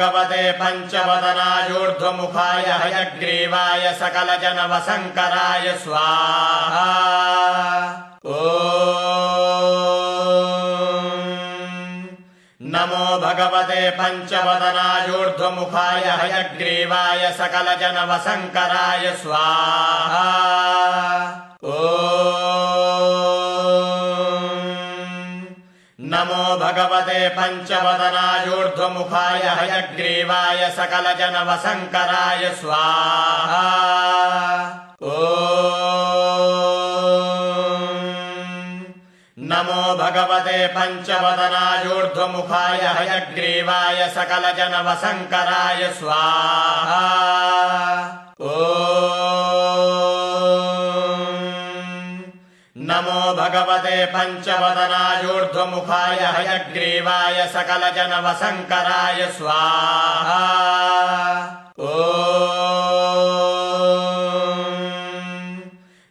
भगवते पञ्चवदनायूर्ध्वमुखाय हयग्रीवाय सकलजनवशङ्कराय स्वाहा। नमो भगवते पञ्चवदनायूर्ध्वमुखाय हयग्रीवाय सकलजनवशङ्कराय स्वाहा। नमो भगवते पञ्चवदनायूर्ध्वमुखाय हयग्रीवाय सकलजनवशङ्कराय स्वाहा। नमो भगवते पञ्चवदनायूर्ध्वमुखाय हयग्रीवाय सकलजनवशङ्कराय स्वाहा। नमो भगवते पञ्चवदनायूर्ध्वमुखाय हयग्रीवाय सकलजनवशङ्कराय स्वाहा।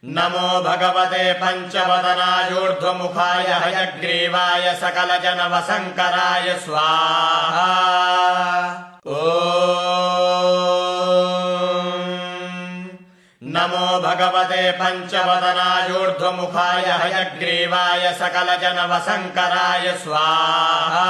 नमो भगवते पञ्चवदनायूर्ध्वमुखाय हयग्रीवाय सकलजनवशङ्कराय स्वाहा। नमो भगवते पञ्चवदनायूर्ध्वमुखाय हयग्रीवाय सकलजनवशङ्कराय स्वाहा।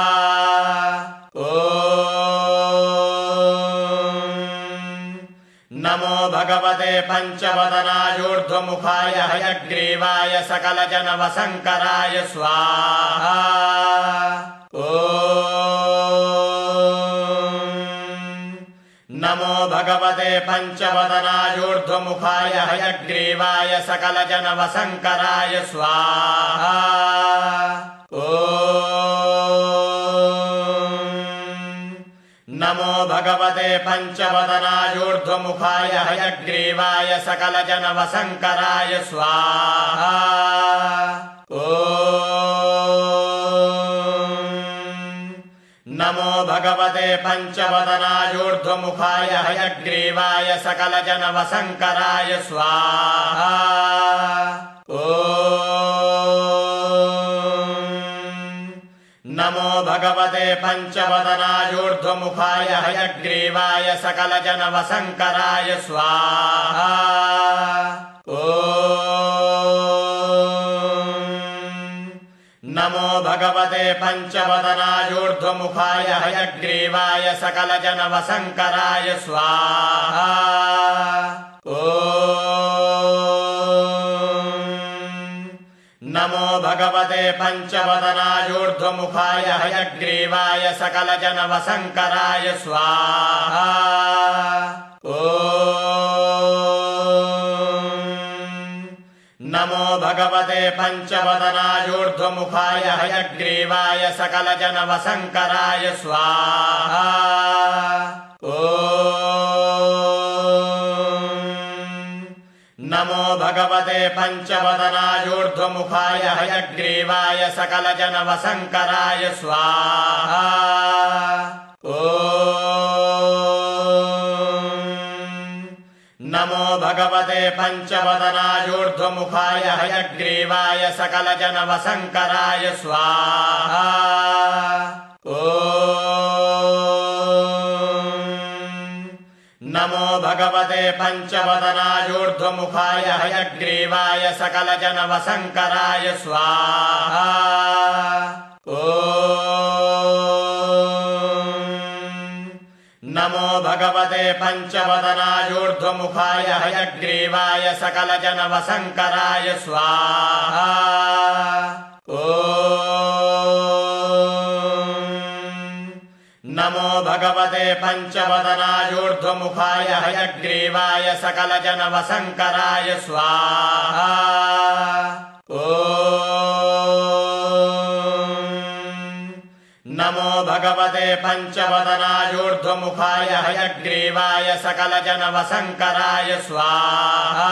नमो भगवते पञ्चवदनायूर्ध्वमुखाय हयग्रीवाय सकलजनवशङ्कराय स्वाहा। नमो भगवते पञ्चवदनायूर्ध्वमुखाय हयग्रीवाय सकलजनवशङ्कराय स्वाहा। नमो भगवते पञ्चवदनायूर्ध्वमुखाय हयग्रीवाय सकलजनवशङ्कराय स्वाहा। नमो भगवते पञ्चवदनायूर्ध्वमुखाय हयग्रीवाय सकलजनवशङ्कराय स्वाहा। नमो भगवते पञ्चवदनायूर्ध्वमुखाय हयग्रीवाय सकलजनवशङ्कराय स्वाहा। नमो भगवते पञ्चवदनायूर्ध्वमुखाय हयग्रीवाय सकलजनवशङ्कराय स्वाहा। नमो भगवते पञ्चवदनायूर्ध्वमुखाय हयग्रीवाय सकलजनवशङ्कराय स्वाहा। नमो भगवते पञ्चवदनायूर्ध्वमुखाय हयग्रीवाय सकलजनवशङ्कराय स्वाहा। नमो भगवते पञ्चवदनायूर्ध्वमुखाय हयग्रीवाय सकलजनवशङ्कराय स्वाहा। नमो भगवते पञ्चवदनायूर्ध्वमुखाय हयग्रीवाय सकलजनवशङ्कराय स्वाहा। नमो भगवते पञ्चवदनायूर्ध्वमुखाय हयग्रीवाय सकलजनवशङ्कराय स्वाहा। नमो भगवते पञ्चवदनायूर्ध्वमुखाय हयग्रीवाय सकलजनवशङ्कराय स्वाहा। नमो भगवते पञ्चवदनायूर्ध्वमुखाय हयग्रीवाय सकलजनवशङ्कराय स्वाहा। नमो भगवते पञ्चवदनायूर्ध्वमुखाय हयग्रीवाय सकलजनवशङ्कराय स्वाहा।